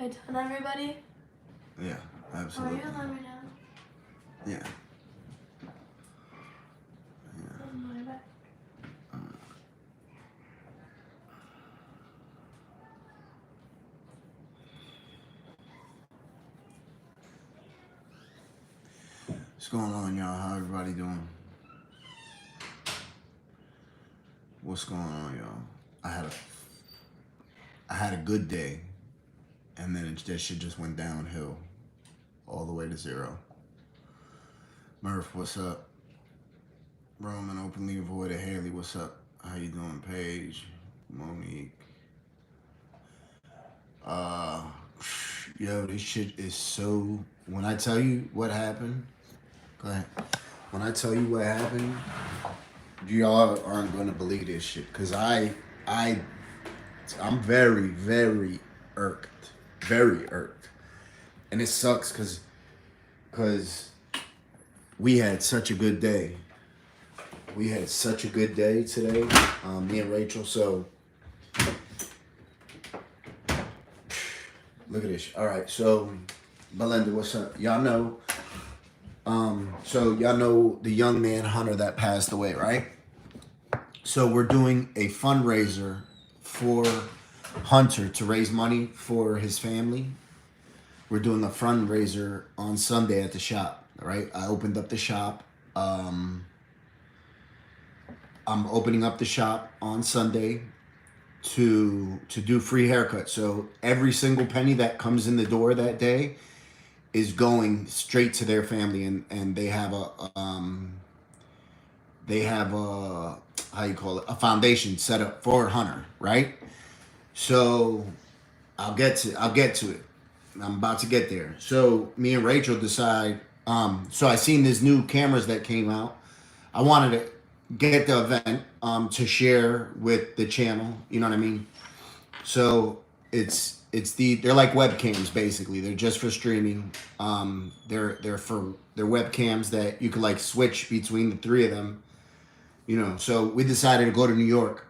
I tell everybody? Yeah, absolutely. Oh, you let me know. Yeah. What's going on, y'all? How everybody doing? What's going on, y'all? I had a good day, and then that shit just went downhill, all the way to zero. Murph, what's up? Roman, openly avoided. Haley, what's up? How you doing? Paige, Monique. Yo, this shit is so. When I tell you what happened, go ahead. When I tell you what happened, y'all aren't going to believe this shit. Cause I'm very, very irked, and it sucks cause we had such a good day. We had such a good day today, me and Rachel. So look at this. All right, so Belinda, what's up? Y'all know. So y'all know the young man Hunter that passed away, right? So we're doing a fundraiser for Hunter to raise money for his family. We're doing a fundraiser on Sunday at the shop, right? I opened up the shop. I'm opening up the shop on Sunday to do free haircuts. So every single penny that comes in the door that day is going straight to their family, and they have a how you call it, a foundation set up for Hunter, right? So I'll get to it. I'm about to get there. So me and Rachel decide. So I seen these new cameras that came out. I wanted to get the event to share with the channel. You know what I mean? So they're like webcams basically. They're just for streaming. They're webcams that you could like switch between the three of them. You know, so we decided to go to New York.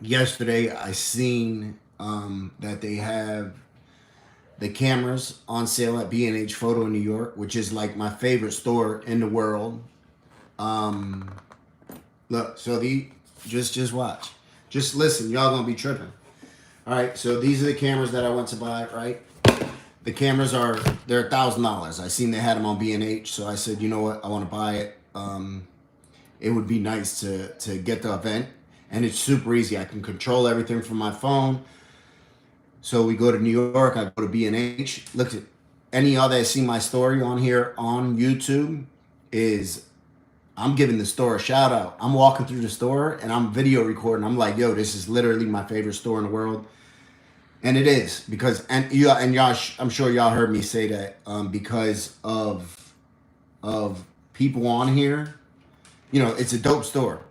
Yesterday, I seen that they have the cameras on sale at B&H Photo in New York, which is like my favorite store in the world. Look, so just watch. Just listen, y'all gonna be tripping. All right, so these are the cameras that I went to buy, right? The cameras they're $1,000. I seen they had them on B&H, so I said, you know what, I want to buy it. It would be nice to get the event, and it's super easy. I can control everything from my phone. So we go to New York, I go to B&H. Look at any y'all that see my story on here on YouTube I'm giving the store a shout out. I'm walking through the store and I'm video recording. I'm like, yo, this is literally my favorite store in the world. And it is because, y'all, I'm sure y'all heard me say that because of people on here. You know, it's a dope store.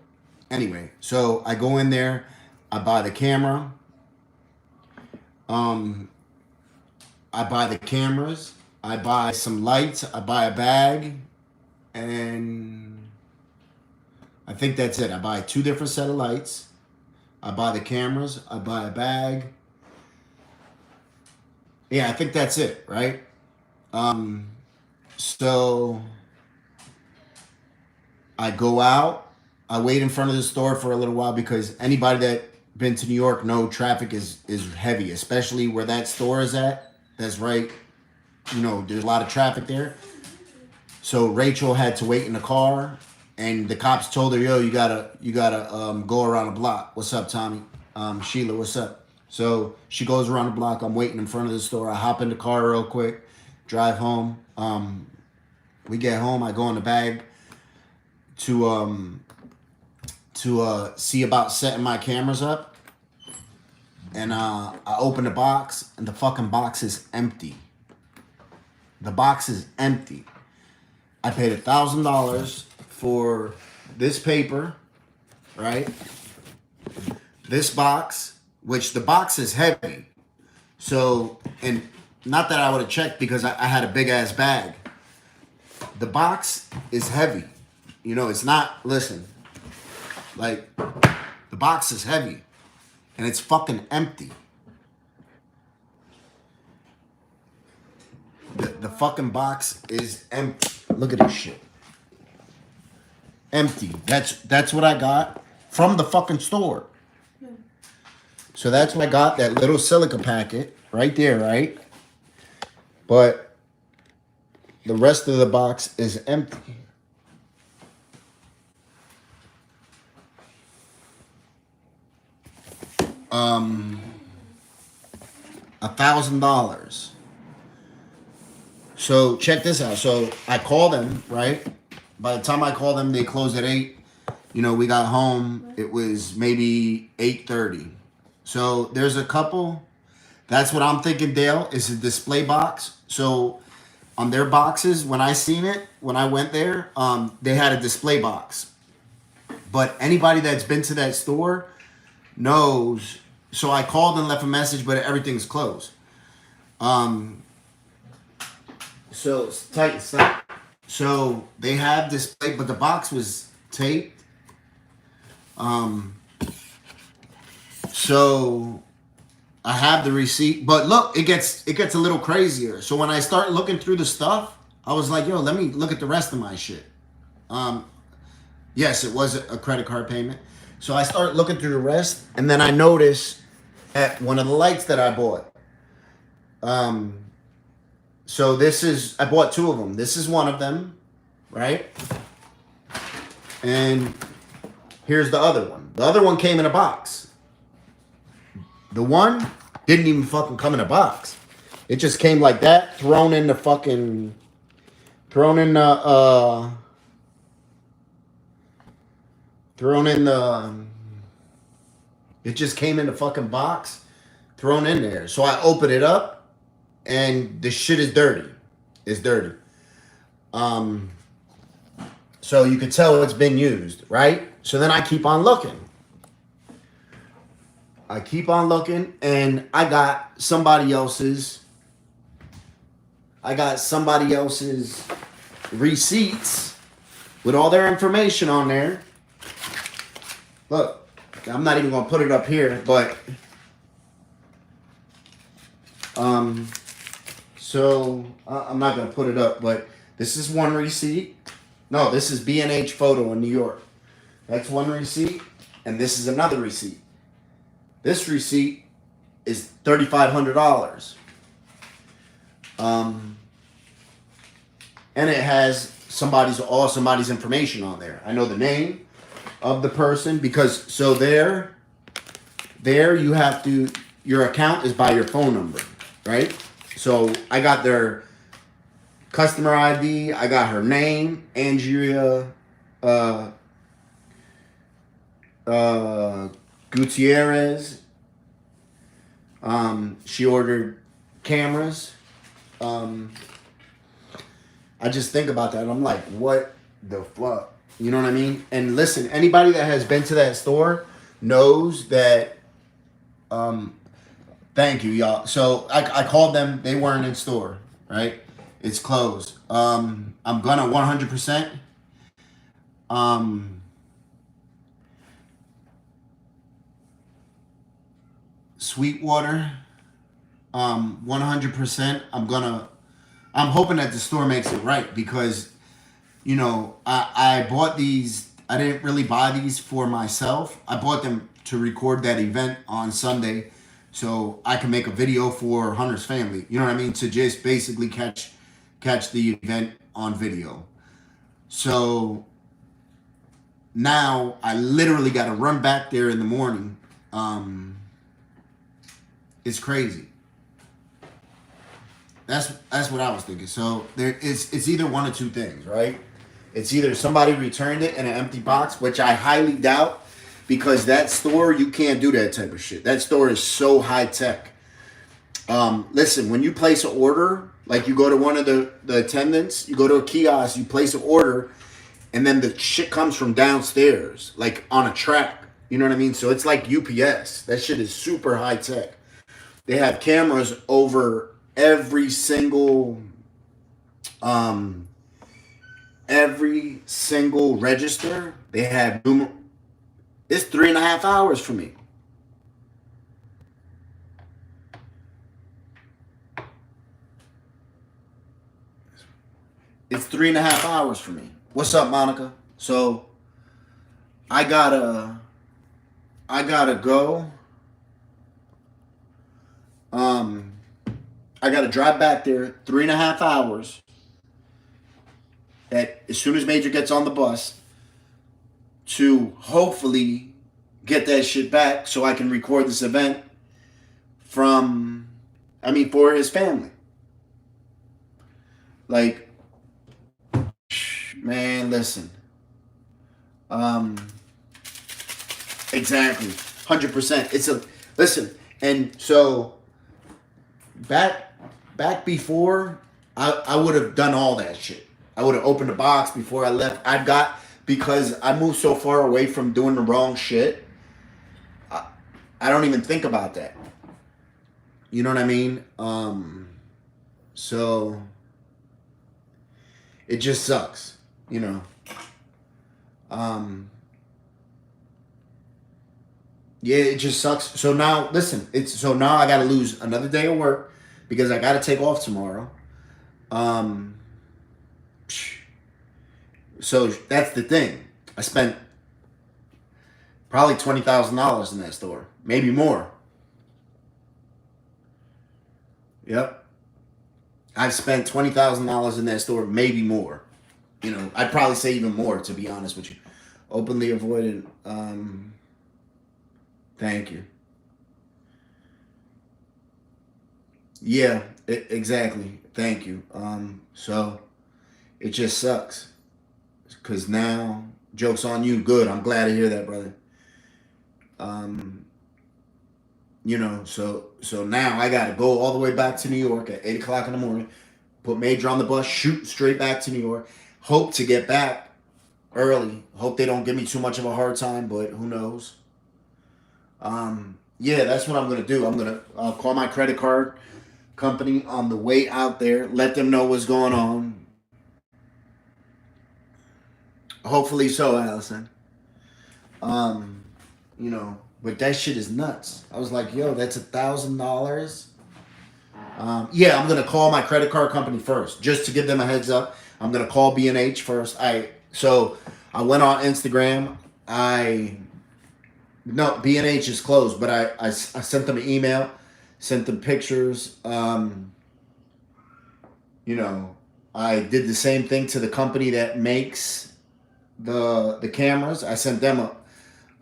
Anyway, so I go in there, I buy the camera. I buy the cameras, I buy some lights, I buy a bag, and I think that's it. I buy 2 different set of lights. I buy the cameras, I buy a bag. Yeah, I think that's it, right? So I go out, I wait in front of the store for a little while because anybody that been to New York know traffic is heavy, especially where that store is at. That's right. You know, there's a lot of traffic there. So Rachel had to wait in the car, and the cops told her, yo, you gotta go around the block. What's up, Tommy? Sheila, what's up? So she goes around the block. I'm waiting in front of the store. I hop in the car real quick, drive home. We get home. I go in the bag to see about setting my cameras up. And I open the box, and the fucking box is empty. The box is empty. I paid $1,000 for this paper, right? This box, which the box is heavy. So, and not that I would have checked because I had a big ass bag. The box is heavy. You know, it's not, listen, like, the box is heavy. And it's fucking empty. fucking box is empty. Look at this shit. Empty. That's what I got from the fucking store. So that's what I got, that little silica packet right there, right? But the rest of the box is empty. $1,000. So check this out. So I called them, right? By the time I called them, they closed at 8. You know, we got home. It was maybe 8:30. So there's a couple. That's what I'm thinking, Dale, is a display box. So on their boxes, when I seen it, when I went there, they had a display box. But anybody that's been to that store knows. So I called and left a message, but everything's closed. So it's tight. It's tight. So they have display, but the box was taped. So I have the receipt, but look, it gets a little crazier. So when I start looking through the stuff, I was like, yo, let me look at the rest of my shit. Yes, it was a credit card payment. So I start looking through the rest, and then I notice at one of the lights that I bought. So I bought 2 of them. This is one of them, right? And here's the other one. The other one came in a box. The one didn't even fucking come in a box. It just came like that, thrown in the, it just came in the fucking box, thrown in there. So I open it up, and the shit is dirty. It's dirty. So you could tell it's been used, right? So then I keep on looking. And I got somebody else's receipts with all their information on there. Look, I'm not even gonna put it up here, but so I'm not gonna put it up, but this is one receipt. No, this is B&H Photo in New York. That's one receipt, and this is another receipt. This receipt is $3,500. And it has somebody's information on there. I know the name of the person, because so there you have to, your account is by your phone number, right? So I got their customer ID, I got her name, Andrea Gutierrez. She ordered cameras. I just think about that and I'm like, what the fuck? You know what I mean? And listen, anybody that has been to that store knows that. Thank you, y'all. So I called them. They weren't in store, right? It's closed. I'm gonna 100%. Sweetwater. 100%. I'm hoping that the store makes it right, because, you know, I bought these. I didn't really buy these for myself. I bought them to record that event on Sunday, so I can make a video for Hunter's family. You know what I mean? To just basically catch the event on video. So now I literally got to run back there in the morning. It's crazy. That's what I was thinking. So it's either one of two things, right? It's either somebody returned it in an empty box, which I highly doubt, because that store, you can't do that type of shit. That store is so high tech. Listen, when you place an order, like you go to one of the attendants, you go to a kiosk, you place an order, and then the shit comes from downstairs, like on a track. You know what I mean? So it's like UPS. That shit is super high tech. They have cameras over every single register. They have it's 3.5 hours for me. 3.5 hours for me. What's up, Monica? So I gotta go. Um, I gotta drive back there 3.5 hours. As soon as Major gets on the bus to hopefully get that shit back so I can record this event for his family. Like, man, listen. Exactly. 100%. Listen, and so back before I would have done all that shit. I would have opened the box before I left. Because I moved so far away from doing the wrong shit, I don't even think about that. You know what I mean? So it just sucks, you know. Yeah, it just sucks. So now, listen, now I got to lose another day of work because I got to take off tomorrow. So that's the thing. I spent probably $20,000 in that store, maybe more. Yep. I've spent $20,000 in that store, maybe more. You know, I'd probably say even more, to be honest with you. Openly avoided. Thank you. Yeah, exactly. Thank you. So it just sucks. Because now, joke's on you. Good. I'm glad to hear that, brother. You know, so now I got to go all the way back to New York at 8 o'clock in the morning, put Major on the bus, shoot straight back to New York, hope to get back early. Hope they don't give me too much of a hard time, but who knows? Yeah, that's what I'm going to do. I'll call my credit card company on the way out there, let them know what's going on. Hopefully so, Allison. You know, but that shit is nuts. I was like, yo, that's $1,000. Yeah, I'm gonna call my credit card company first, just to give them a heads up. I'm gonna call B&H first. So I went on Instagram. No, B&H is closed, but I sent them an email, sent them pictures. You know, I did the same thing to the company that makes the cameras. I sent them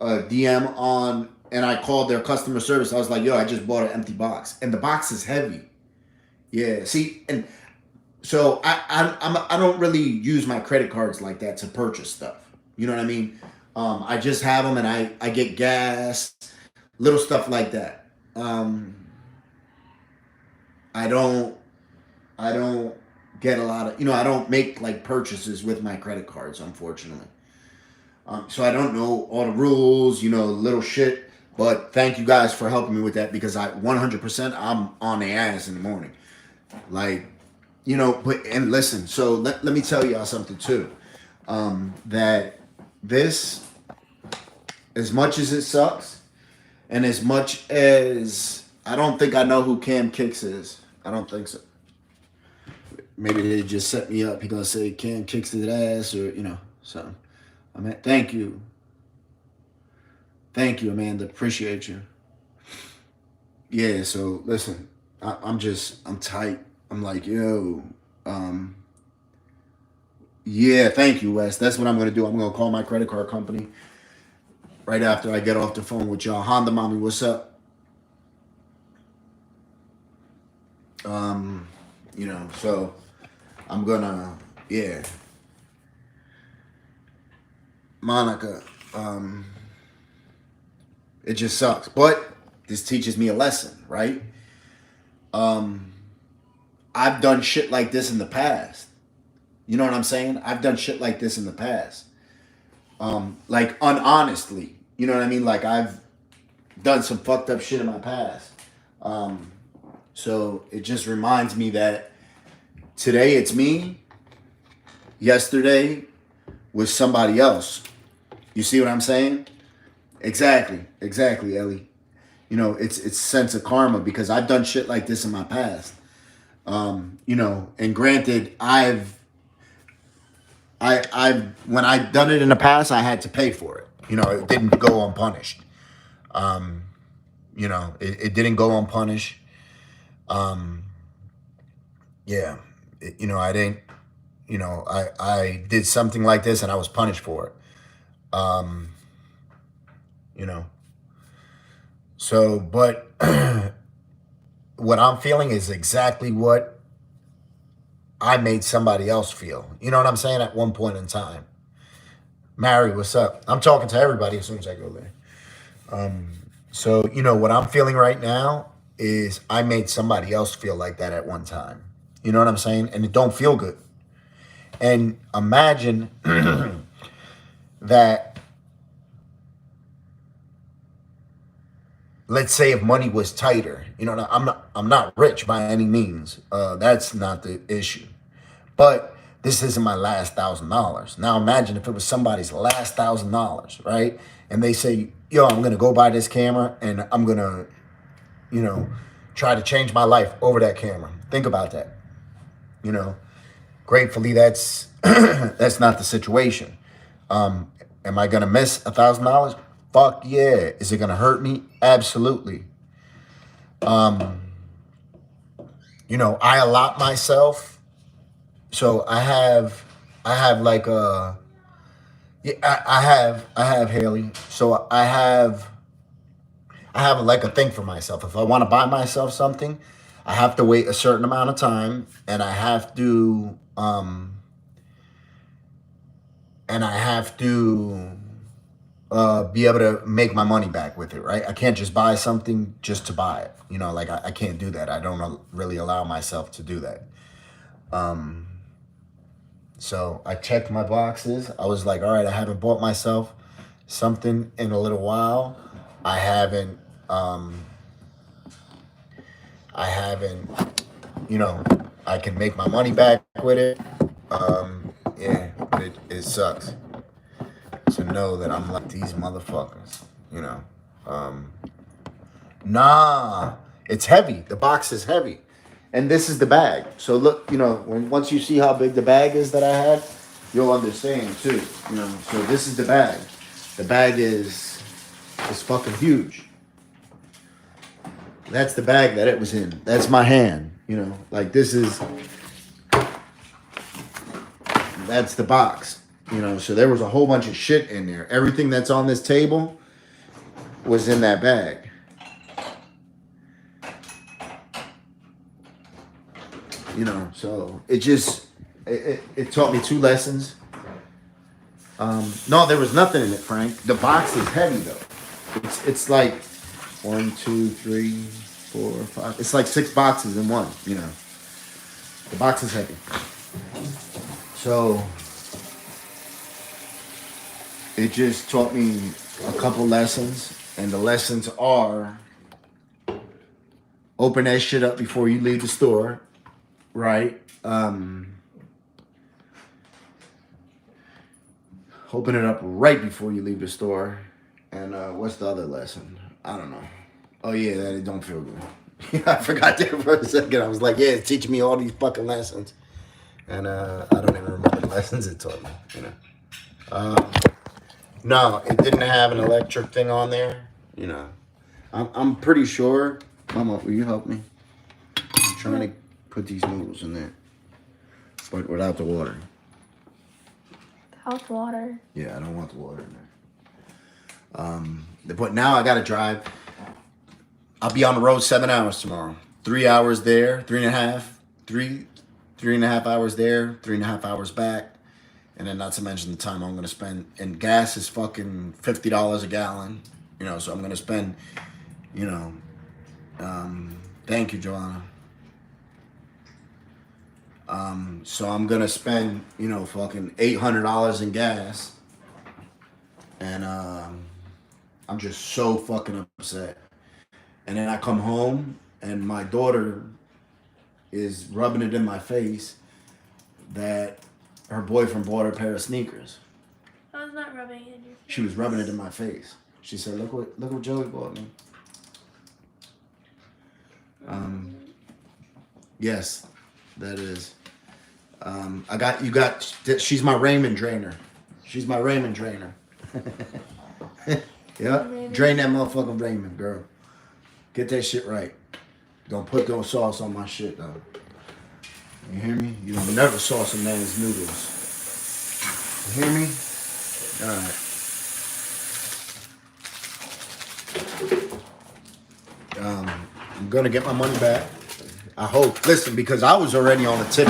a DM on, and I called their customer service. I was like, yo, I just bought an empty box, and the box is heavy. Yeah, see, and so I don't really use my credit cards like that to purchase stuff. You know what I mean? I just have them, and I get gas, little stuff like that. I don't get a lot of, I don't make like purchases with my credit cards, unfortunately. So I don't know all the rules, little shit. But thank you guys for helping me with that, because 100% I'm on the ass in the morning. Like, and listen, so let me tell y'all something too. That this, as much as it sucks, and as much as I don't think I know who Cam Kicks is. I don't think so. Maybe they just set me up. He gonna say Cam Kicks his ass, or so. Thank you. Thank you, Amanda. Appreciate you. Yeah, so listen, I'm tight. I'm like, yo, yeah, thank you, Wes. That's what I'm gonna do. I'm gonna call my credit card company right after I get off the phone with y'all. Honda Mommy, what's up? So I'm gonna, yeah. Monica, it just sucks. But this teaches me a lesson, right? I've done shit like this in the past. You know what I'm saying? I've done shit like this in the past. Like unhonestly. You know what I mean? Like I've done some fucked up shit in my past. So it just reminds me that today it's me. Yesterday was somebody else. You see what I'm saying? Exactly, Ellie. It's sense of karma, because I've done shit like this in my past. And granted, when I done it in the past, I had to pay for it. You know, it didn't go unpunished. You know, it didn't go unpunished. Um, yeah, you know, I didn't. You know, I did something like this and I was punished for it. Um, you know, so but what I'm feeling is exactly what I made somebody else feel. You know what I'm saying? At one point in time. Mary, what's up? I'm talking to everybody as soon as I go there. So, you know, what I'm feeling right now is I made somebody else feel like that at one time. You know what I'm saying? And it don't feel good. And imagine that, let's say if money was tighter, you know, I'm not rich by any means. That's not the issue. But this isn't my last $1,000. Now imagine if it was somebody's last $1,000, right? And they say, yo, I'm gonna go buy this camera and I'm gonna, you know, try to change my life over that camera. Think about that. You know, gratefully that's that's not the situation. Am I gonna miss $1,000? Fuck yeah. Is it gonna hurt me? Absolutely. You know, I allot myself. So I have like a yeah, I have Haley. So I have like a thing for myself. If I want to buy myself something, I have to wait a certain amount of time, and I have to be able to make my money back with it, right? I can't just buy something just to buy it. You know, like I can't do that. I don't really allow myself to do that. So I checked my boxes. I was like, all right, I haven't bought myself something in a little while. I haven't, you know, I can make my money back with it. Yeah, but it sucks to know that I'm like these motherfuckers, you know. Nah, it's heavy. The box is heavy. And this is the bag. So look, you know, once you see how big the bag is that I had, you'll understand too. You know, so this is the bag. The bag is fucking huge. That's the bag that it was in. That's my hand. You know, like that's the box. You know, so there was a whole bunch of shit in there. Everything that's on this table was in that bag. You know, so it taught me two lessons. No, there was nothing in it, Frank. The box is heavy though. It's like 1, 2, 3, 4, 5. It's like 6 boxes in one. You know, the box is heavy. So it just taught me a couple lessons, and the lessons are: open that shit up before you leave the store, right? Open it up right before you leave the store. And what's the other lesson? I don't know. Oh yeah, that it don't feel good. I forgot that for a second. I was like, yeah, it's teaching me all these fucking lessons. And I don't even remember the lessons it taught me, you know. No, it didn't have an electric thing on there. You know, I'm pretty sure. Mama, will you help me? I'm trying to put these noodles in there, but without the water. Hot water. Yeah, I don't want the water in there. But now I gotta drive. I'll be on the road 7 hours tomorrow. 3 hours there, 3.5, 3.5 hours there, 3.5 hours back. And then not to mention the time I'm gonna spend. And gas is fucking $50 a gallon. You know, so I'm gonna spend, you know, thank you, Joanna. So I'm gonna spend, you know, fucking $800 in gas. And I'm just so fucking upset. And then I come home and my daughter is rubbing it in my face that her boyfriend bought her a pair of sneakers. I was not rubbing it in your face. She was rubbing it in my face. She said, look what Joey bought me. Yes, that is. She's my Raymond drainer. She's my Raymond drainer. Yep. Drain that motherfucking Raymond, girl. Get that shit right. Don't put no sauce on my shit, though. You hear me? You don't never sauce a man's noodles. You hear me? All right. I'm gonna get my money back. I hope. Listen, because I was already on a tip.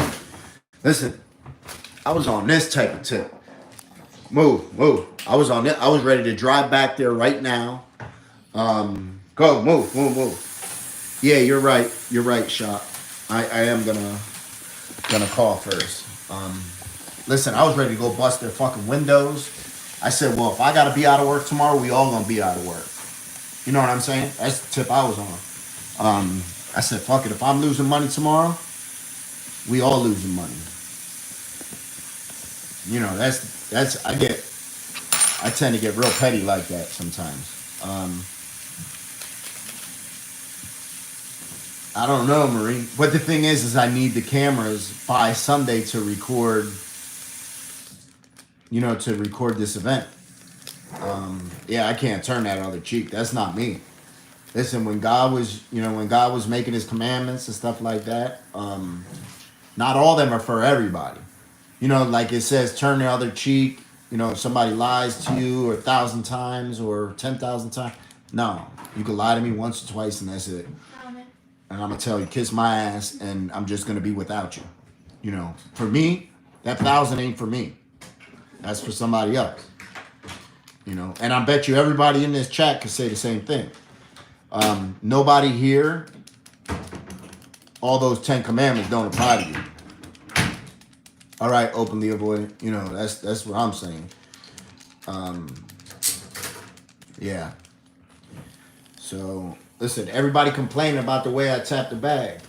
Listen, I was on this type of tip. Move. I was on it. I was ready to drive back there right now. Go, move. Yeah, you're right. You're right, Shop. I am gonna call first. Listen, I was ready to go bust their fucking windows. I said, well, if I gotta be out of work tomorrow, we all gonna be out of work. You know what I'm saying? That's the tip I was on. I said, fuck it. If I'm losing money tomorrow, we all losing money. You know, I tend to get real petty like that sometimes. I don't know, Marie. But the thing is I need the cameras by Sunday to record, this event. Yeah, I can't turn that other cheek. That's not me. Listen, when God was making his commandments and stuff like that, not all of them are for everybody. Like it says, turn the other cheek. If somebody lies to you 1,000 times or 10,000 times, no, you can lie to me once or twice and that's it. And I'm gonna tell you, kiss my ass, and I'm just gonna be without you. For me, that 1,000 ain't for me. That's for somebody else. And I bet you everybody in this chat could say the same thing. Nobody here, all those 10 commandments don't apply to you. All right, openly avoid. That's what I'm saying. Yeah. So listen, everybody complaining about the way I tap the bag.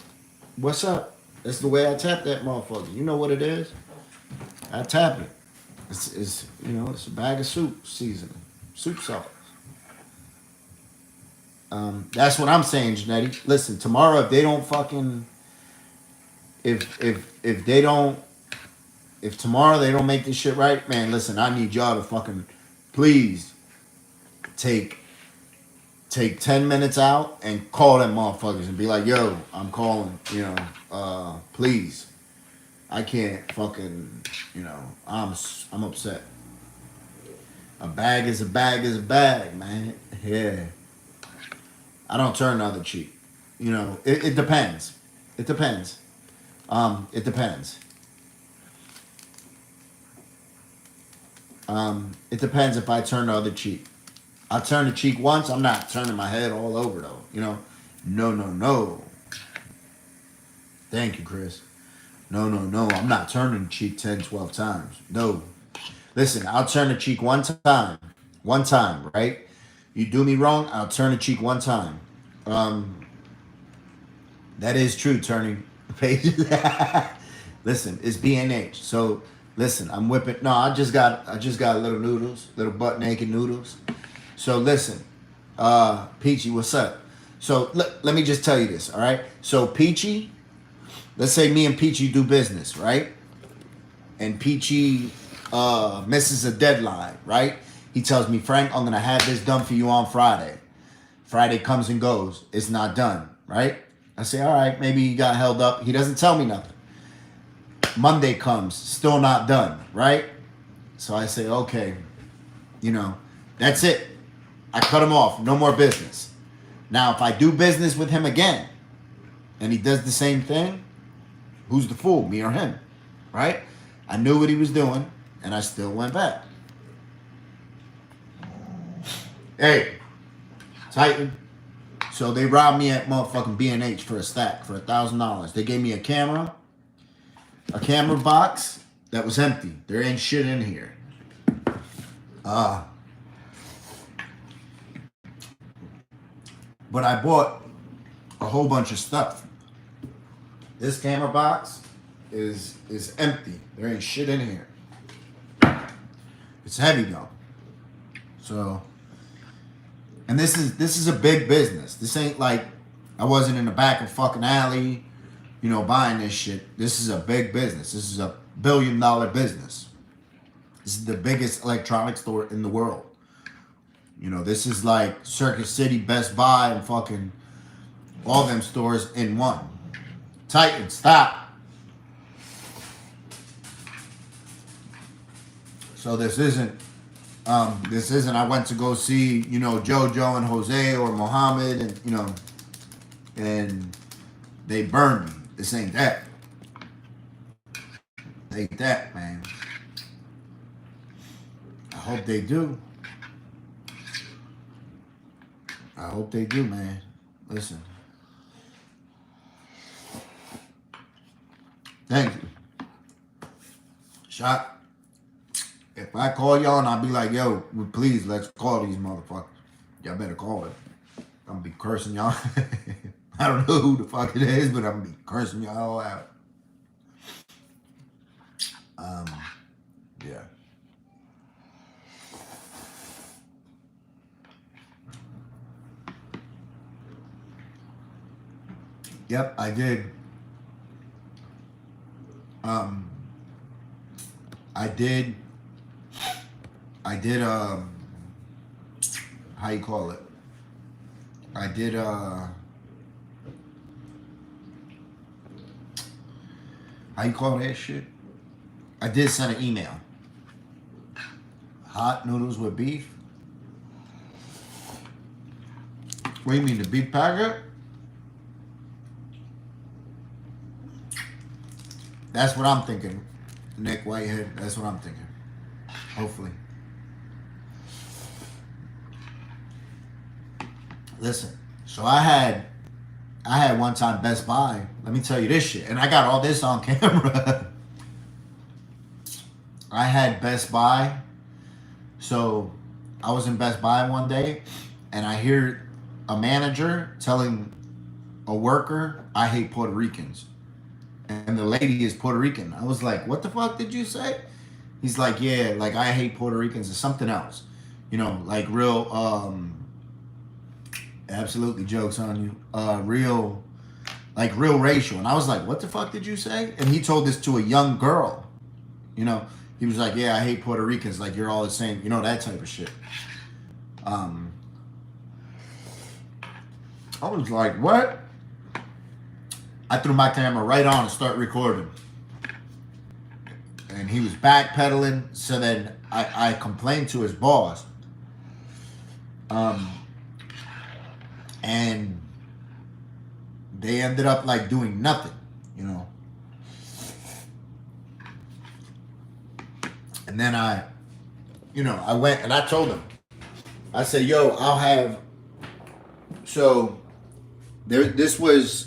What's up? That's the way I tap that motherfucker. You know what it is? I tap it. It's a bag of soup seasoning, soup sauce. That's what I'm saying, Janetti. Listen, tomorrow if they don't fucking, if tomorrow they don't make this shit right, man, listen, I need y'all to fucking please take 10 minutes out and call them motherfuckers and be like, yo, I'm calling, please. I can't fucking, I'm upset. A bag is a bag is a bag, man. Yeah. I don't turn the other cheek. It depends. It depends. It depends. It depends if I turn the other cheek. I turn the cheek once. I'm not turning my head all over though. No. Thank you, Chris. No. I'm not turning the cheek 10, 12 times. No. Listen, I'll turn the cheek one time. One time, right? You do me wrong, I'll turn the cheek one time. That is true, turning pages. Listen, it's B&H. So listen, I'm whipping. No, I just got little noodles, little butt naked noodles. So listen, Peachy, what's up? So let me just tell you this, all right? So Peachy, let's say me and Peachy do business, right? And Peachy misses a deadline, right? He tells me, Frank, I'm gonna have this done for you on Friday. Friday comes and goes, it's not done, right? I say, all right, maybe he got held up. He doesn't tell me nothing. Monday comes, still not done, right? So I say, okay, that's it. I cut him off, no more business. Now, if I do business with him again, and he does the same thing, who's the fool, me or him, right? I knew what he was doing, and I still went back. Hey, Titan. So they robbed me at motherfucking B&H for a stack for $1,000. They gave me a camera box that was empty. There ain't shit in here. But I bought a whole bunch of stuff. This camera box is empty. There ain't shit in here. It's heavy though. So, and this is a big business. This ain't like I wasn't in the back of fucking alley you know, buying this shit. This is a big business. This is a billion-dollar business. This is the biggest electronics store in the world. You know, this is like Circuit City, Best Buy, and fucking all them stores in one. Titan, stop. So this isn't, I went to go see, you know, JoJo and Jose or Mohammed and, you know, and they burned me. This ain't that. Ain't that, man. I hope they do. I hope they do, man. Listen. Thank you. Shot. If I call y'all and I'll be like, yo, please, let's call these motherfuckers. Y'all better call it. I'm gonna be cursing y'all. I don't know who the fuck it is, but I'm gonna be cursing y'all out. Yeah. Yep, I did. I did, how you call it? I did, how you call that shit? I did send an email. Hot noodles with beef? What do you mean, the beef packet? That's what I'm thinking, Nick Whitehead. That's what I'm thinking. Hopefully. Listen, so I had one time Best Buy. Let me tell you this shit, and I got all this on camera. I had Best Buy. So I was in Best Buy one day, and I hear a manager telling a worker, "I hate Puerto Ricans." And the lady is Puerto Rican. I was like, what the fuck did you say? He's like, yeah, like I hate Puerto Ricans. It's something else. You know, like real, absolutely jokes on you. Real racial. And I was like, what the fuck did you say? And he told this to a young girl. You know, he was like, yeah, I hate Puerto Ricans. Like you're all the same. You know, that type of shit. I was like, what? I threw my camera right on and start recording. And he was backpedaling. So then I complained to his boss. And they ended up like doing nothing, you know. And then I went and I told him. I said, yo, I'll have. So this was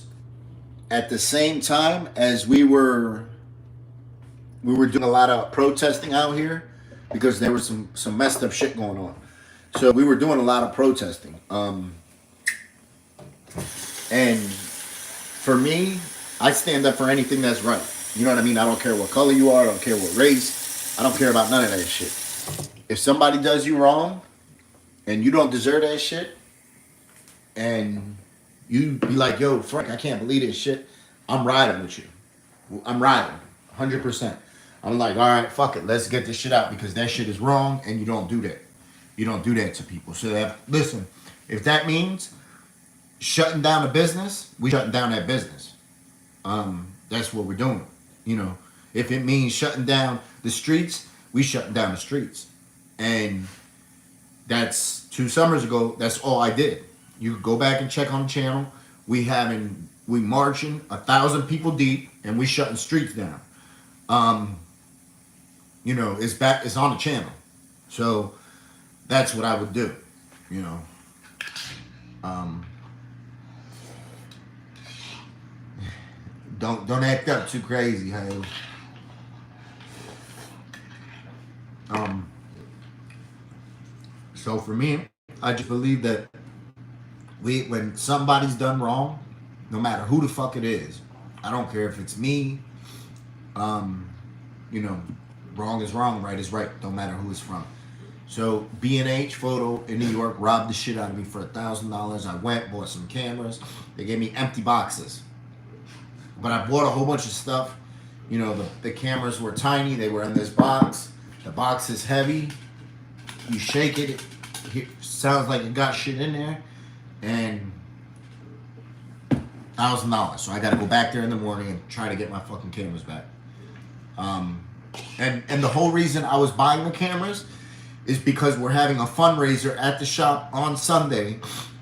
at the same time as we were doing a lot of protesting out here because there was some messed up shit going on. So we were doing a lot of protesting. And for me, I stand up for anything that's right. You know what I mean? I don't care what color you are. I don't care what race. I don't care about none of that shit. If somebody does you wrong and you don't deserve that shit and you be like, yo, Frank, I can't believe this shit. I'm riding with you. I'm riding, 100%. I'm like, all right, fuck it. Let's get this shit out because that shit is wrong and you don't do that. You don't do that to people. So listen, if that means shutting down a business, we shutting down that business. That's what we're doing. You know, if it means shutting down the streets, we shutting down the streets. And that's 2 summers ago. That's all I did. You go back and check on the channel. We marching 1,000 people deep, and we shutting streets down. You know, it's on the channel. So that's what I would do. You know. Don't act up too crazy, hey. So for me, I just believe that when somebody's done wrong, no matter who the fuck it is, I don't care if it's me, you know, wrong is wrong, right is right, don't matter who it's from. So B&H Photo in New York robbed the shit out of me for $1,000. I went, bought some cameras. They gave me empty boxes. But I bought a whole bunch of stuff. You know, the cameras were tiny. They were in this box. The box is heavy. You shake it, it sounds like it got shit in there. And $1,000. So I got to go back there in the morning and try to get my fucking cameras back. And the whole reason I was buying the cameras is because we're having a fundraiser at the shop on Sunday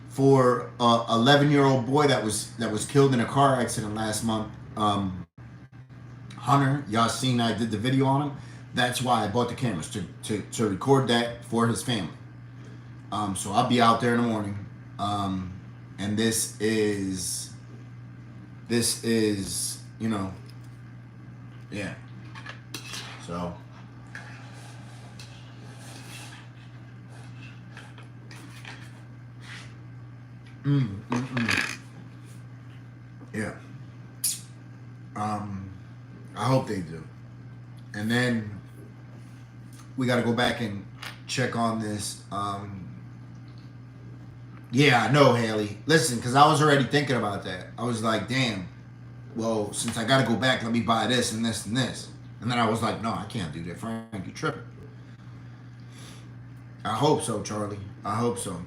for a 11-year-old boy that was killed in a car accident last month. Hunter, y'all seen I did the video on him. That's why I bought the cameras to record that for his family. So I'll be out there in the morning. And this is, you know, yeah. So. Yeah. I hope they do. And then we got to go back and check on this. Yeah, I know, Haley. Listen, because I was already thinking about that. I was like, damn, well, since I got to go back, let me buy this and this and this. And then I was like, no, I can't do that. Frank, you tripping. I hope so, Charlie. I hope so.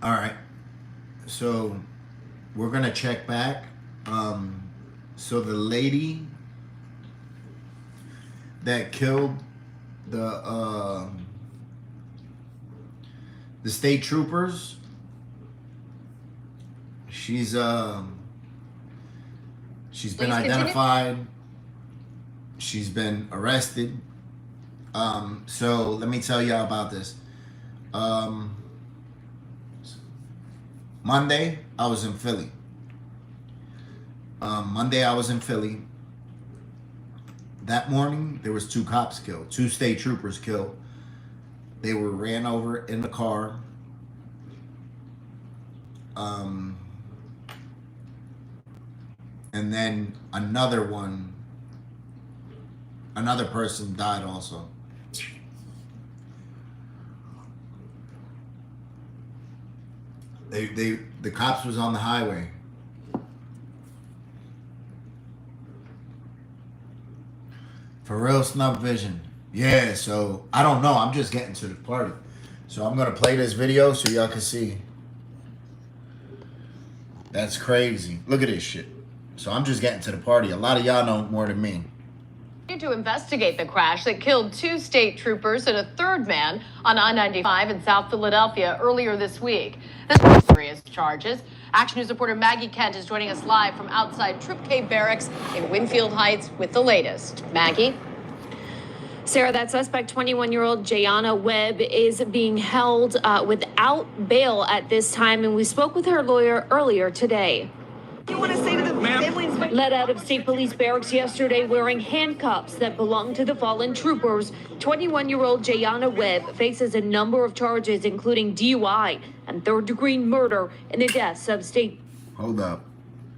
All right. So we're going to check back. So the lady that killed the state troopers, she's been identified. She's been arrested. So let me tell y'all about this. Monday, I was in Philly. That morning, there was 2 cops killed, 2 state troopers killed. They were ran over in the car. And then another person died also. The cops was on the highway. For real, Snub Vision. Yeah, so I don't know. I'm just getting to the party. So I'm going to play this video so y'all can see. That's crazy. Look at this shit. So I'm just getting to the party. A lot of y'all know more than me. To investigate the crash that killed 2 state troopers and a 3rd man on I-95 in South Philadelphia earlier this week. The serious charges. Action News reporter Maggie Kent is joining us live from outside Trip K Barracks in Winfield Heights with the latest. Maggie? Sarah, that suspect, 21-year-old Jayana Webb, is being held without bail at this time, and we spoke with her lawyer earlier today. You want to say to the families? Let out of state police barracks yesterday wearing handcuffs that belong to the fallen troopers, 21-year-old Jayana Webb faces a number of charges, including DUI and 3rd-degree murder in the deaths of state. Hold up.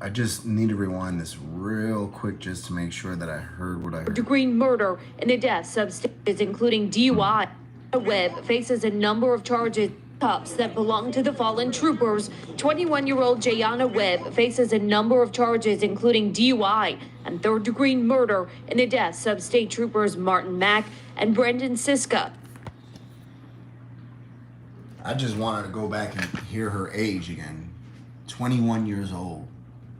I just need to rewind this real quick just to make sure that I heard what I heard. Degree murder in the deaths of states, including DUI. Webb faces a number of charges. Cups that belong to the fallen troopers. 21-year-old Jayana Webb faces a number of charges, including DUI and 3rd-degree murder in the deaths of state troopers Martin Mack and Brendan Siska. I just wanted to go back and hear her age again. 21 years old.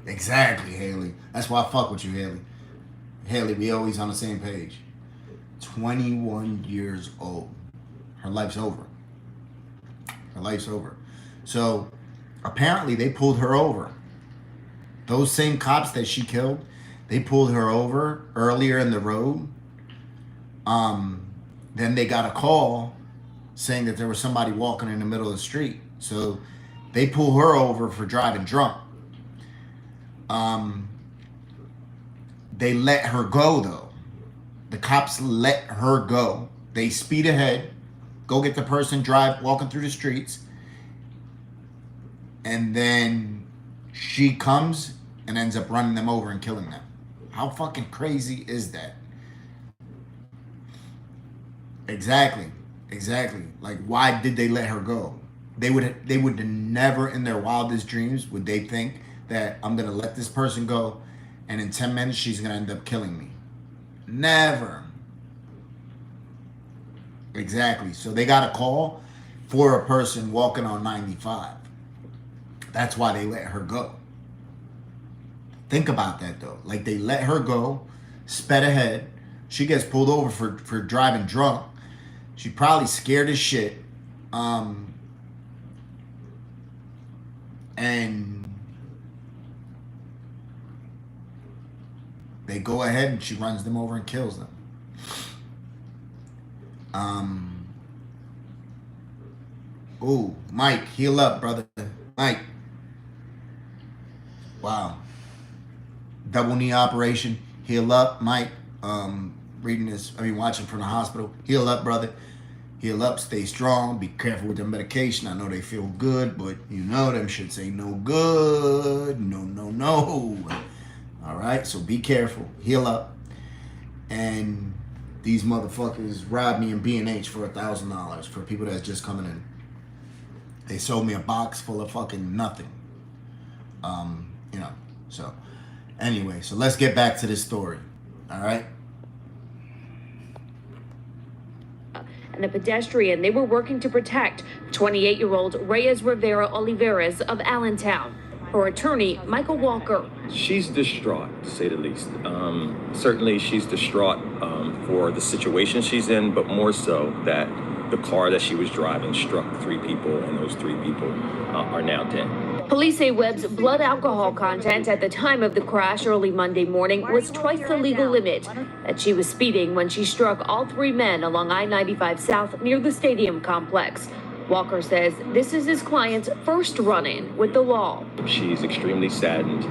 Exactly, Haley. That's why I fuck with you, Haley. Haley, we always on the same page. 21 years old. Her life's over. Her life's over. So apparently they pulled her over. Those same cops that she killed, they pulled her over earlier in the road. Then they got a call saying that there was somebody walking in the middle of the street. So they pull her over for driving drunk. They let her go though. The cops let her go. They speed ahead. Go get the person walking through the streets. And then she comes and ends up running them over and killing them. How fucking crazy is that? Exactly. Like, why did they let her go? They would never in their wildest dreams would they think that I'm gonna let this person go, and in 10 minutes she's gonna end up killing me. Never. Exactly. So they got a call for a person walking on 95. That's why they let her go. Think about that though. Like, they let her go, sped ahead. She gets pulled over for driving drunk. She probably scared as shit. And they go ahead and she runs them over and kills them. Ooh, Mike, heal up, brother. Mike. Wow. Double knee operation. Heal up, Mike. Watching from the hospital. Heal up, brother. Heal up, stay strong. Be careful with the medication. I know they feel good, but you know them shits ain't no good. No. All right, so be careful. Heal up. And these motherfuckers robbed me in B&H for $1,000 for people that's just coming in. They sold me a box full of fucking nothing. So anyway, so let's get back to this story. All right. And a pedestrian they were working to protect, 28-year-old Reyes Rivera Oliveras of Allentown. Her attorney, Michael Walker. She's distraught, to say the least. Certainly she's distraught for the situation she's in, but more so that the car that she was driving struck 3 people, and those 3 people are now dead. Police say Webb's blood alcohol content at the time of the crash early Monday morning was twice the legal limit, that she was speeding when she struck all 3 men along I-95 South near the stadium complex. Walker says this is his client's first run-in with the law. She's extremely saddened.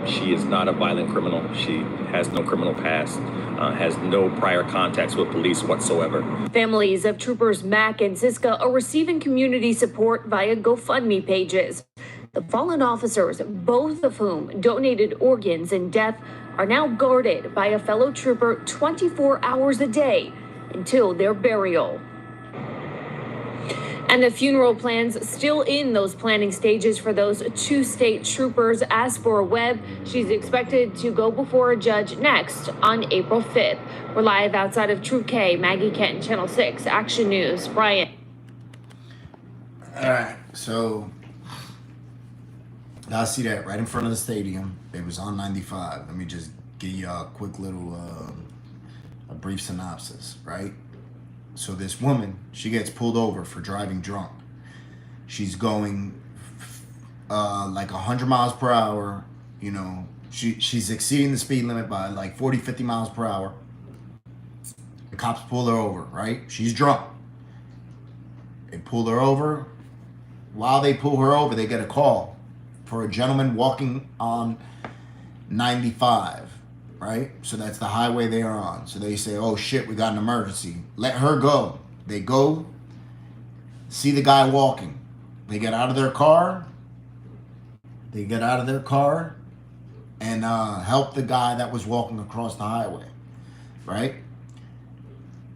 She is not a violent criminal. She has no criminal past, has no prior contacts with police whatsoever. Families of troopers Mack and Siska are receiving community support via GoFundMe pages. The fallen officers, both of whom donated organs in death, are now guarded by a fellow trooper 24 hours a day until their burial. And the funeral plans still in those planning stages for those 2 state troopers. As for Webb, she's expected to go before a judge next on April 5th. We're live outside of Troop K. Maggie Kent, Channel 6, Action News. Brian. All right, so I see that right in front of the stadium. It was on 95. Let me just give you a quick little, a brief synopsis, right? So this woman, she gets pulled over for driving drunk. She's going like 100 miles per hour. You know, she's exceeding the speed limit by like 40, 50 miles per hour. The cops pull her over, right? She's drunk. They pull her over. While they pull her over, they get a call for a gentleman walking on 95. Right? So that's the highway they are on. So they say, oh shit, we got an emergency. Let her go. They go, see the guy walking. They get out of their car. And help the guy that was walking across the highway. Right?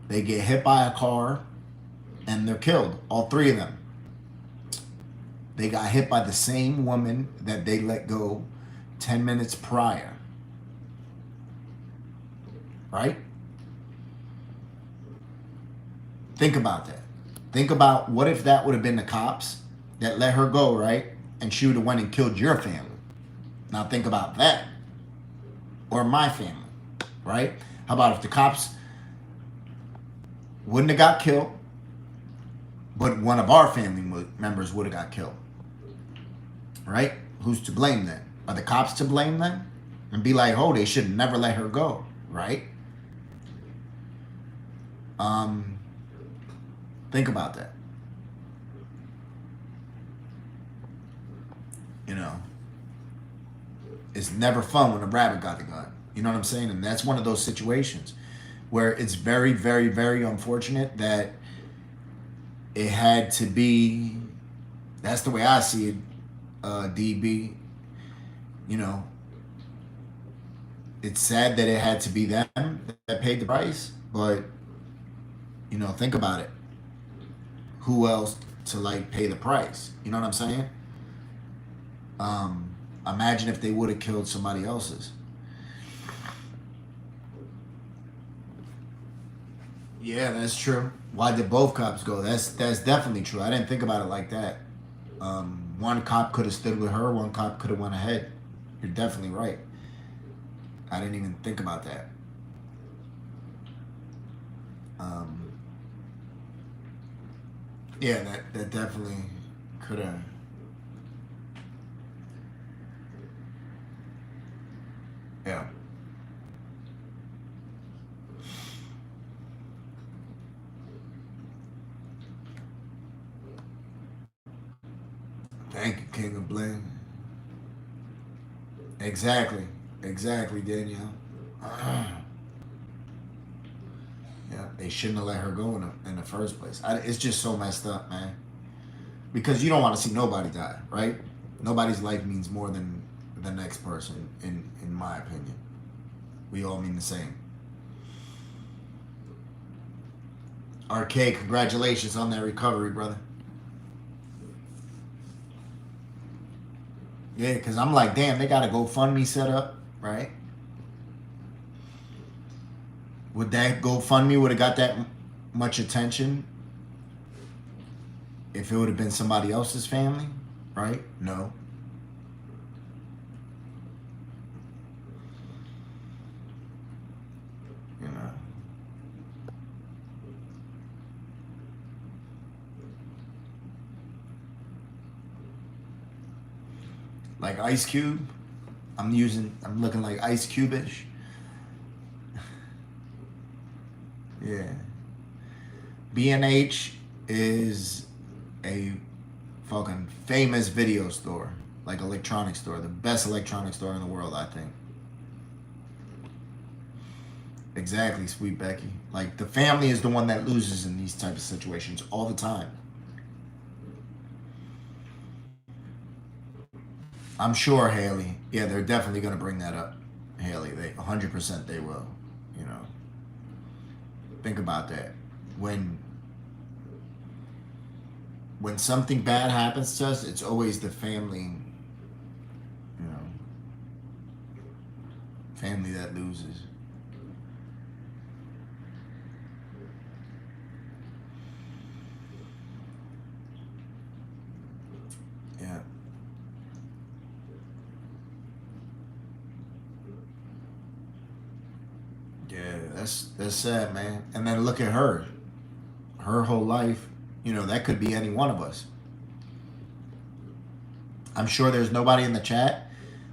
They get hit by a car and they're killed. All 3 of them. They got hit by the same woman that they let go 10 minutes prior. Right? Think about that. Think about what if that would have been the cops that let her go, right? And she would have went and killed your family. Now think about that. Or my family, right? How about if the cops wouldn't have got killed, but one of our family members would have got killed? Right? Who's to blame then? Are the cops to blame then? And be like, oh, they should never let her go, right? Think about that. You know, it's never fun when a rabbit got the gun. You know what I'm saying? And that's one of those situations where it's very, very, very unfortunate that it had to be. That's the way I see it, DB. You know, it's sad that it had to be them that paid the price, but you know, think about it. Who else to like pay the price? You know what I'm saying? Imagine if they would have killed somebody else's. Yeah, that's true. Why did both cops go? That's definitely true. I didn't think about it like that. One cop could have stood with her. One cop could have went ahead. You're definitely right. I didn't even think about that. Yeah, that definitely could have. Yeah. Thank you, King of Bling. Exactly, Danielle. Yeah, they shouldn't have let her go in the first place. It's just so messed up, man. Because you don't want to see nobody die, right? Nobody's life means more than the next person, in my opinion. We all mean the same. RK, congratulations on that recovery, brother. Yeah, because I'm like, damn, they got a GoFundMe set up, right? Would that GoFundMe would have got that much attention if it would have been somebody else's family, right? No. You know. Like Ice Cube. I'm looking like Ice Cube-ish. Yeah. B&H is a fucking famous video store, like electronic store, the best electronic store in the world, I think. Exactly, Sweet Becky. Like, the family is the one that loses in these type of situations all the time. I'm sure, Haley. Yeah, they're definitely going to bring that up, Haley. 100% they will, you know. Think about that. When something bad happens to us, it's always the family, you know, family that loses. Yeah. Yeah, that's sad, man. And then look at her. Her whole life, you know, that could be any one of us. I'm sure there's nobody in the chat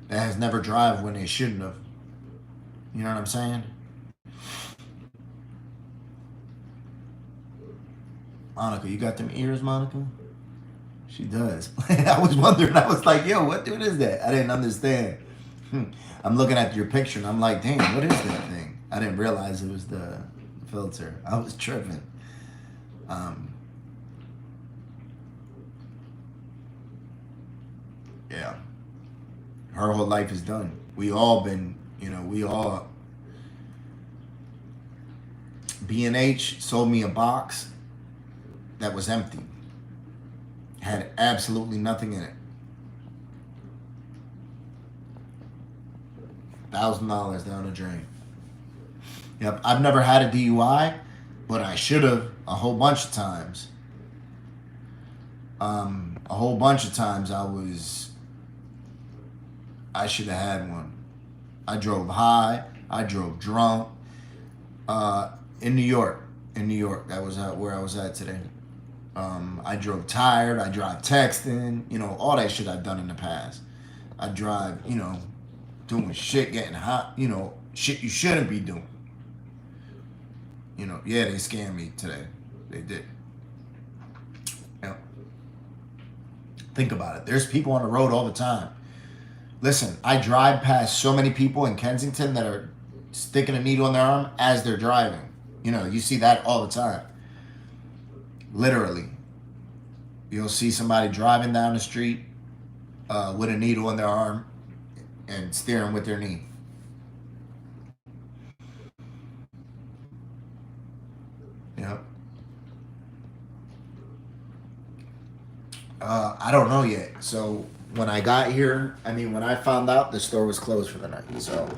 that has never drive when they shouldn't have. You know what I'm saying? Monica, you got them ears, Monica? She does. I was wondering. I was like, yo, what dude is that? I didn't understand. I'm looking at your picture and I'm like, damn, what is that thing? I didn't realize it was the filter. I was tripping. Yeah. Her whole life is done. We all been, you know, B&H sold me a box that was empty. Had absolutely nothing in it. $1,000 down the drain. Yep, I've never had a DUI, but I should have a whole bunch of times. A whole bunch of times I should have had one. I drove high. I drove drunk. In New York. That was where I was at today. I drove tired. I drive texting. You know, all that shit I've done in the past. I drive, you know, doing shit, getting hot. You know, shit you shouldn't be doing. You know, yeah, they scammed me today. They did. Yeah. Think about it. There's people on the road all the time. Listen, I drive past so many people in Kensington that are sticking a needle in their arm as they're driving. You know, you see that all the time. Literally. You'll see somebody driving down the street with a needle in their arm and steering with their knee. Yep. I don't know yet. So when I got here, I mean, when I found out, the store was closed for the night. So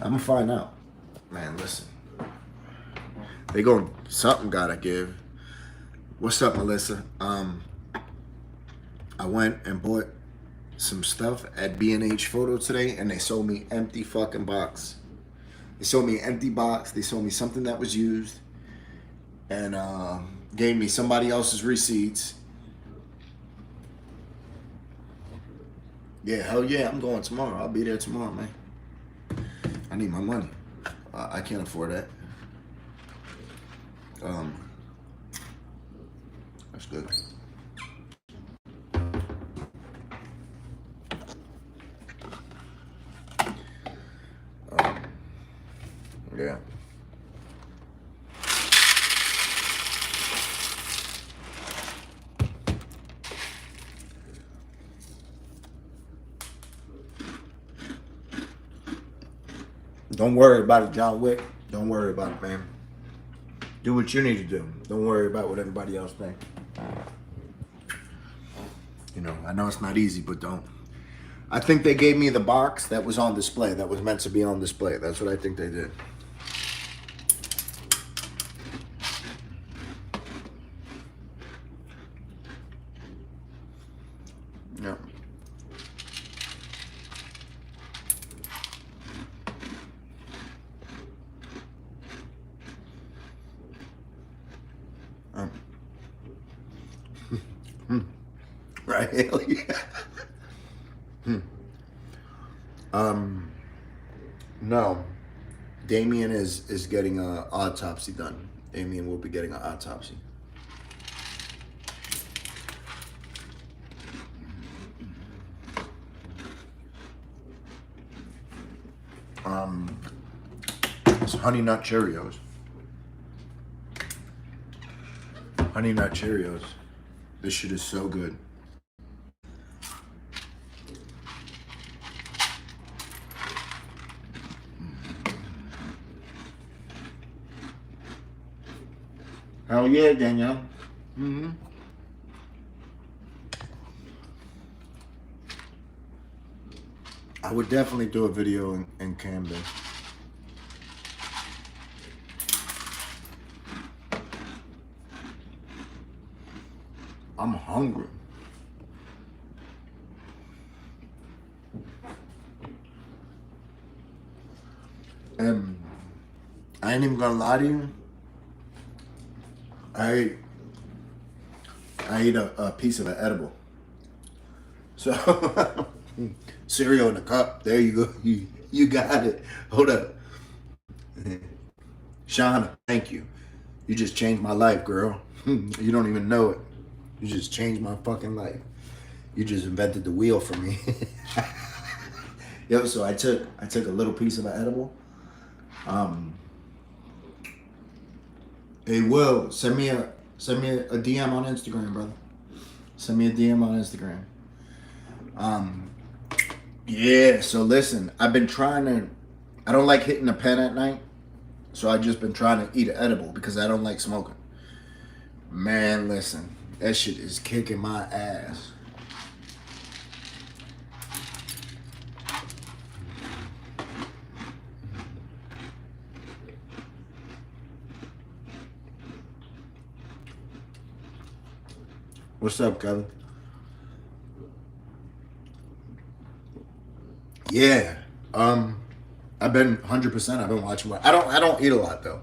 I'm gonna find out. Man, listen. They going something gotta give. What's up, Melissa? I went and bought some stuff at B&H Photo today, and they sold me empty fucking box. They sold me an empty box. They sold me something that was used, and gave me somebody else's receipts. Yeah, hell yeah, I'm going tomorrow. I'll be there tomorrow, man. I need my money. I can't afford that. That's good. Yeah. Don't worry about it, John Wick. Don't worry about it, man. Do what you need to do. Don't worry about what everybody else thinks. You know, I know it's not easy, but don't. I think they gave me the box that was on display, that was meant to be on display. That's what I think they did. Yeah. Right? Hell yeah. No. Damien is getting an autopsy done. Damien will be getting an autopsy. It's Honey Nut Cheerios. Honey Nut Cheerios. This shit is so good. Hell yeah, Danielle. Mm-hmm. I would definitely do a video in Camden. I'm hungry. And I ain't even gonna lie to you. I ate a piece of an edible. So cereal in a cup. There you go. You got it. Hold up. Shauna, thank you. You just changed my life, girl. You don't even know it. You just changed my fucking life. You just invented the wheel for me. Yo, so I took a little piece of an edible. Hey, Will, send me a DM on Instagram, brother. Send me a DM on Instagram. Yeah, so listen, I've been trying to, I don't like hitting a pen at night, so I've just been trying to eat an edible because I don't like smoking. Man, listen, that shit is kicking my ass. What's up, Kelly? Yeah, I've been 100%. I've been watching. I don't eat a lot though.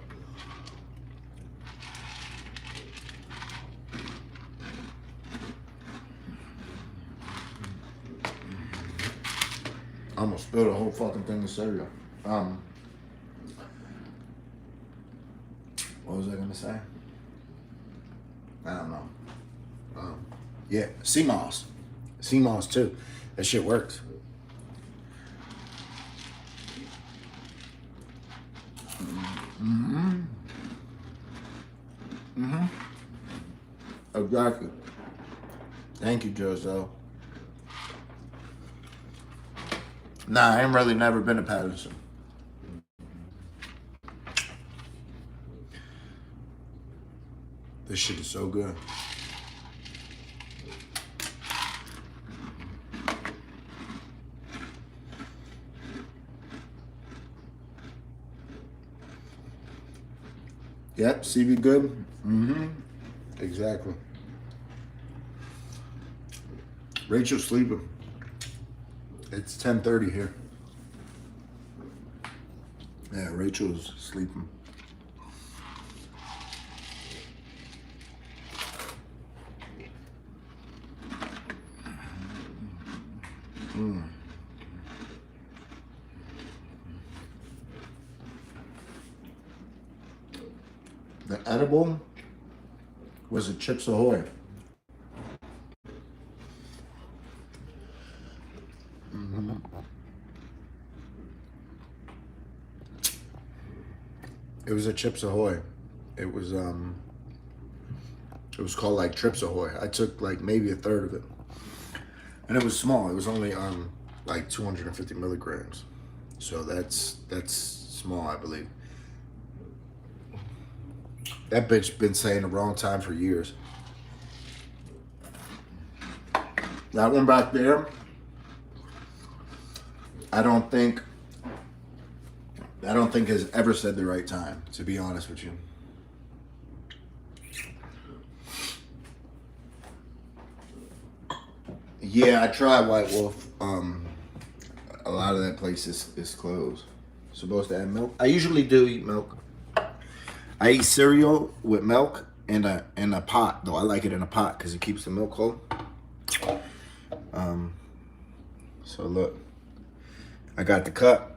I almost spilled a whole fucking thing of cereal. What was I gonna say? I don't know. Yeah, CMOS. CMOS too. That shit works. Exactly. Thank you, Jozo. Nah, I ain't really never been to Patterson. This shit is so good. Yep, CV good. Mm-hmm. Exactly. Rachel's sleeping. It's 10:30 here. Yeah, Rachel's sleeping. The edible was a Chips Ahoy. It was a Chips Ahoy. It was called like Trips Ahoy. I took like maybe a third of it. And it was small. It was only like 250 milligrams. So that's small, I believe. That bitch been saying the wrong time for years. That one back there, I don't think has ever said the right time, to be honest with you. Yeah, I tried White Wolf. A lot of that place is closed. Supposed to add milk. I usually do eat milk. I eat cereal with milk in a pot, though. I like it in a pot because it keeps the milk cold. So look, I got the cup.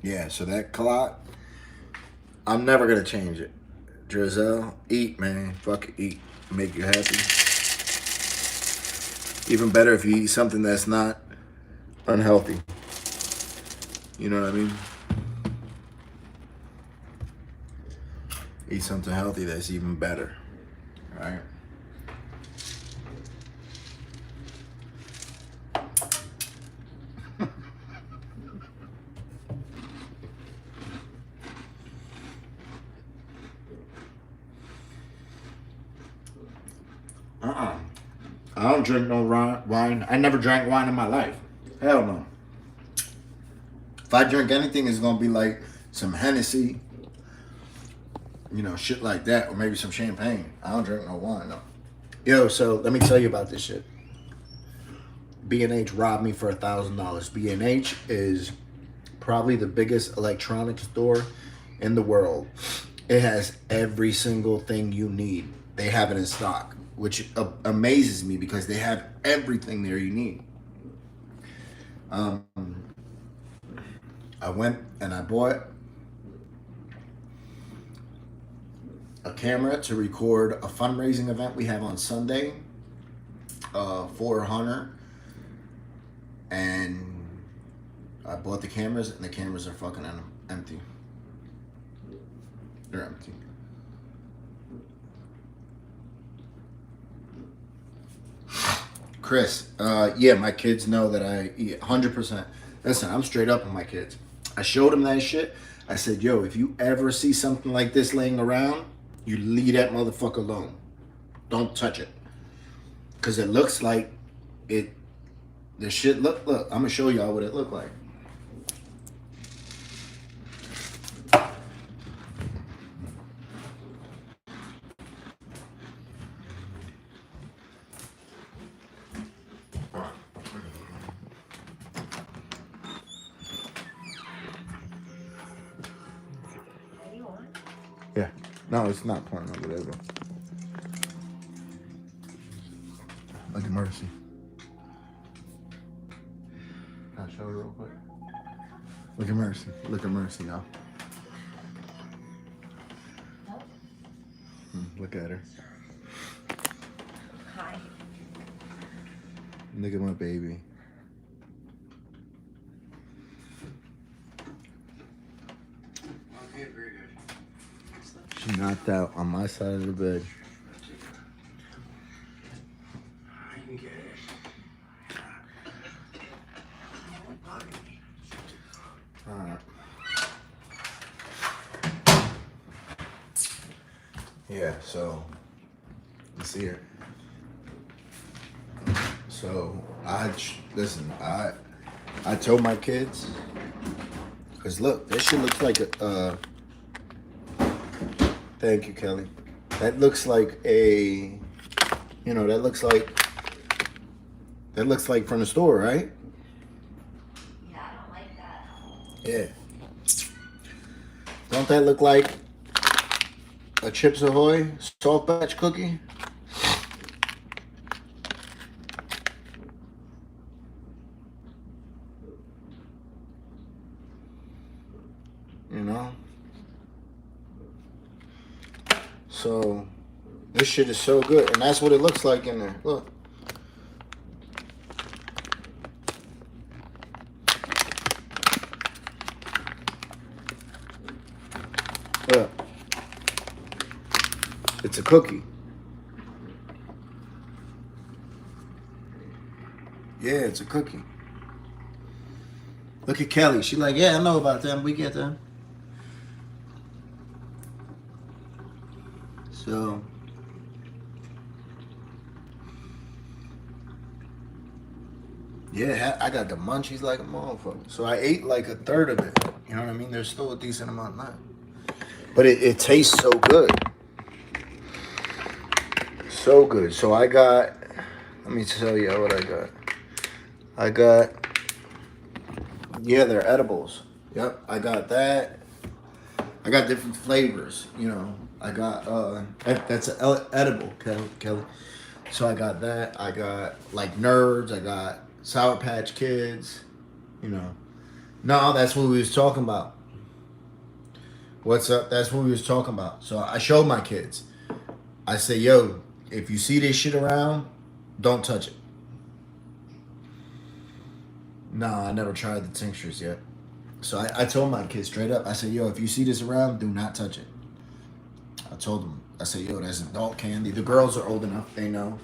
Yeah, so that clot, I'm never gonna change it. Drizzelle, eat, man. Fuck it, eat. Make you happy. Even better if you eat something that's not unhealthy. You know what I mean? Eat something healthy that's even better. Right? I don't drink no wine. I never drank wine in my life. Hell no. If I drink anything, it's gonna be like some Hennessy, you know, shit like that, or maybe some champagne. I don't drink no wine, no. Yo, so let me tell you about this shit. B&H robbed me for $1,000. B&H is probably the biggest electronics store in the world. It has every single thing you need. They have it in stock, which amazes me because they have everything there you need. I went and I bought a camera to record a fundraising event we have on Sunday for Hunter. And I bought the cameras, and the cameras are fucking empty. They're empty. Chris, yeah, my kids know that I eat 100%. Listen, I'm straight up on my kids. I showed them that shit. I said, yo, if you ever see something like this laying around, you leave that motherfucker alone. Don't touch it. Because it looks like it, the shit, look, I'm going to show y'all what it looked like. Yeah. No, it's not porn or whatever. Look at Mercy. Can I show her real quick? Look at Mercy. Look at Mercy, y'all. Look at her. Hi. Look at my baby. Okay, very good. She knocked out on my side of the bed. I can get it. Alright. Yeah, so you see her. So listen, I told my kids Cause look, that shit looks like a. Thank you, Kelly. That looks like a. You know, that looks like from the store, right? Yeah, I don't like that. Yeah. Don't that look like a Chips Ahoy soft batch cookie? You know? So, this shit is so good. And that's what it looks like in there. Look. Look. It's a cookie. Yeah, it's a cookie. Look at Kelly. She like, yeah, I know about them. We get them. So, yeah, I got the munchies like a motherfucker. So I ate like a third of it. You know what I mean? There's still a decent amount left. But it tastes so good. So good. So I got, let me tell you what I got. I got, yeah, they're edibles. Yep, I got that. I got different flavors, you know. I got, that's an edible, Kelly. So I got that. I got, like, Nerds. I got Sour Patch Kids, you know. No, that's what we was talking about. What's up? That's what we was talking about. So I showed my kids. I say, yo, if you see this shit around, don't touch it. No, I never tried the tinctures yet. So I told my kids straight up. I said, yo, if you see this around, do not touch it. I told them. I said, yo, that's adult candy. The girls are old enough. They know.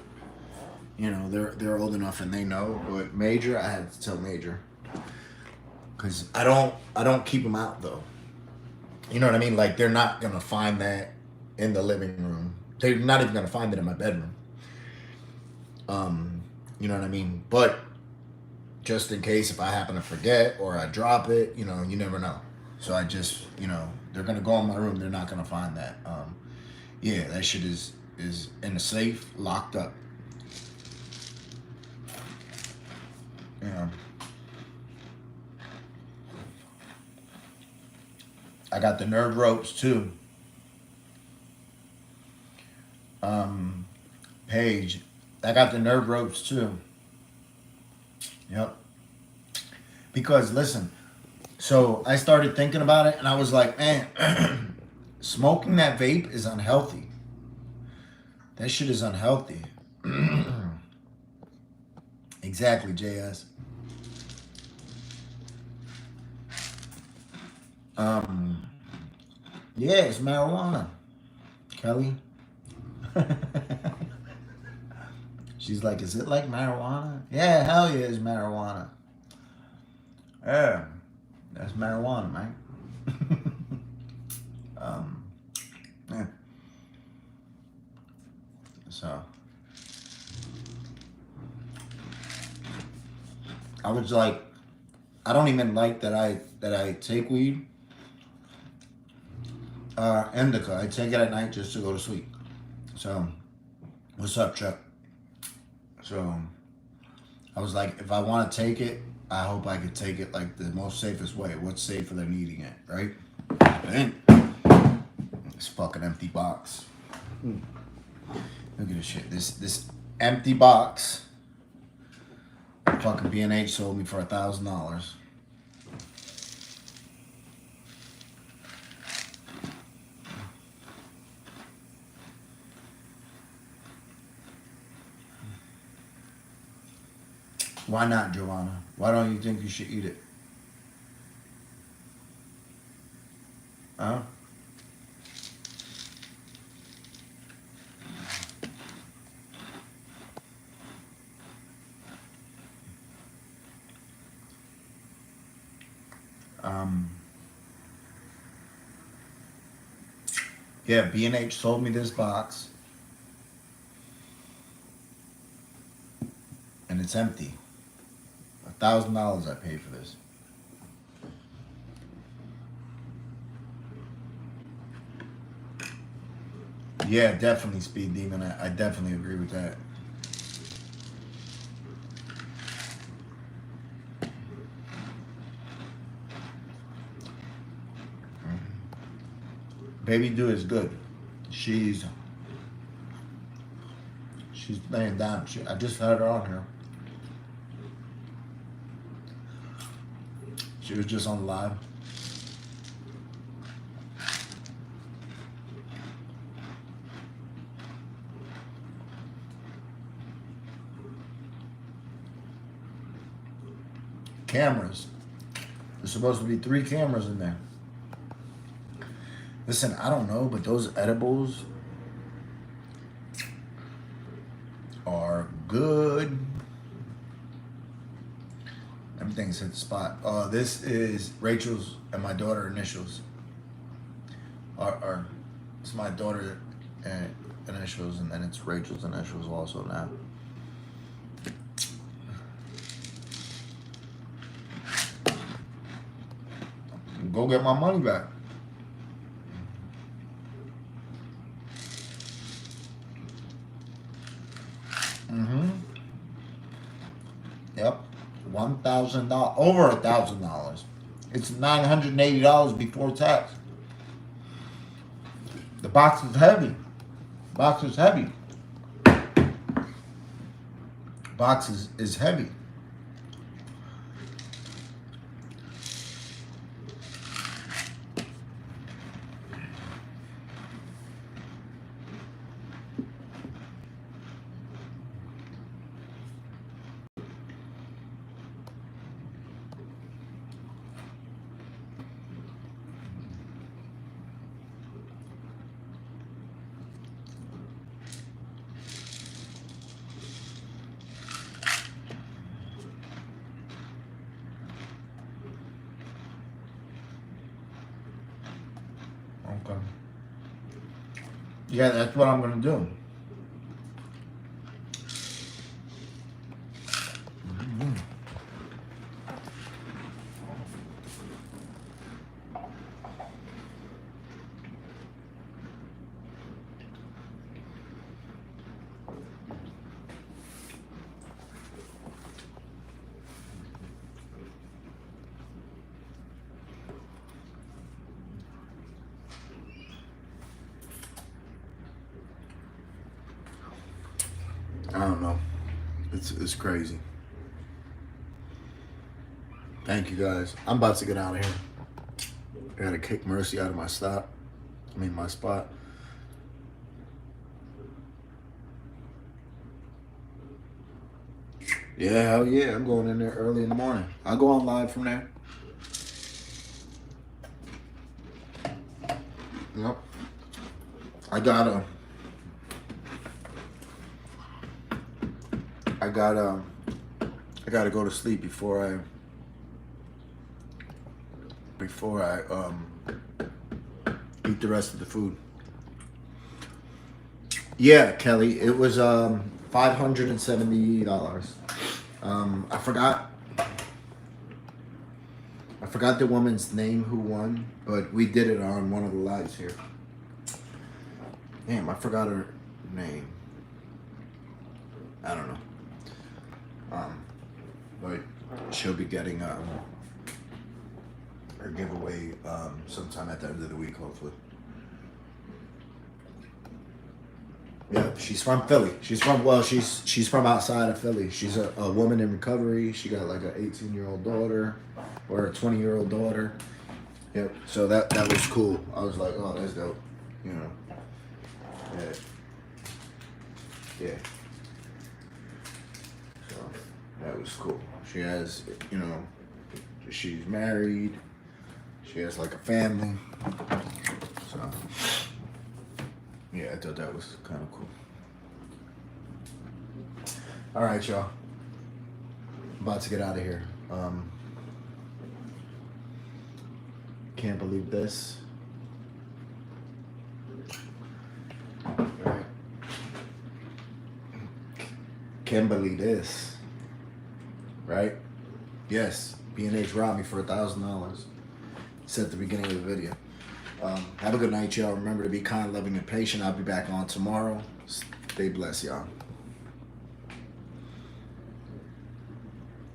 You know, they're old enough and they know. But Major, I had to tell Major. Because I don't keep them out, though. You know what I mean? Like, they're not going to find that in the living room. They're not even going to find it in my bedroom. You know what I mean? But just in case if I happen to forget or I drop it, you know, you never know. So I just, you know, they're going to go in my room. They're not going to find that. Yeah, that shit is in a safe, locked up. Yeah. I got the Nerd Ropes too. Paige, I got the Nerd Ropes too. Yep. Because listen, so I started thinking about it and I was like, man, smoking that vape is unhealthy. That shit is unhealthy. Exactly, JS. Yeah, it's marijuana, Kelly. She's like, is it like marijuana? Yeah, hell yeah, it's marijuana. Yeah, that's marijuana, man. Yeah. So I was like, I don't even like that I take weed. Indica. I take it at night just to go to sleep. So, what's up, Chuck? So, I was like, if I want to take it, I hope I could take it like the most safest way. What's safer than eating it, right? And this fucking empty box. Look at this shit. This empty box. Fucking B&H sold me for $1,000. Why not, Joanna? Why don't you think you should eat it? Huh? Yeah, B&H sold me this box. And it's empty. $1,000 I paid for this. Yeah, definitely Speed Demon. I definitely agree with that. Baby Do is good. She's laying down. I just had her on here. She was just on live. Cameras. There's supposed to be 3 cameras in there. Listen, I don't know, but those edibles are good. Everything's hit the spot. This is Rachel's and my daughter initials. It's my daughter initials, and then it's Rachel's initials also now. Go get my money back. Yep, $1,000, over $1,000. It's $980 before tax. The box is heavy. Box is heavy. Box is heavy. Okay. Yeah, that's what I'm gonna do. I don't know. It's crazy. Thank you guys. I'm about to get out of here. I gotta kick Mercy out of my spot. My spot. Yeah, hell yeah. I'm going in there early in the morning. I'll go on live from there. Yep. I gotta go to sleep before I eat the rest of the food. Yeah, Kelly, it was $570. I forgot the woman's name who won, but we did it on one of the lives here. Damn, I forgot her name. I don't know. But she'll be getting her giveaway sometime at the end of the week, hopefully. Yeah, she's from Philly. She's from outside of Philly. She's a woman in recovery. She got like an 18-year-old daughter or a 20-year-old daughter. Yep. So that was cool. I was like, oh, that's dope. You know. Yeah. So that was cool. She has, she's married. She has like a family. So yeah, I thought that was kind of cool. All right, y'all. I'm about to get out of here. Can't believe this. All right. Can't believe this. Right? Yes, B&H robbed me for $1,000. It's at the beginning of the video. Have a good night, y'all. Remember to be kind, loving, and patient. I'll be back on tomorrow. Stay blessed, y'all.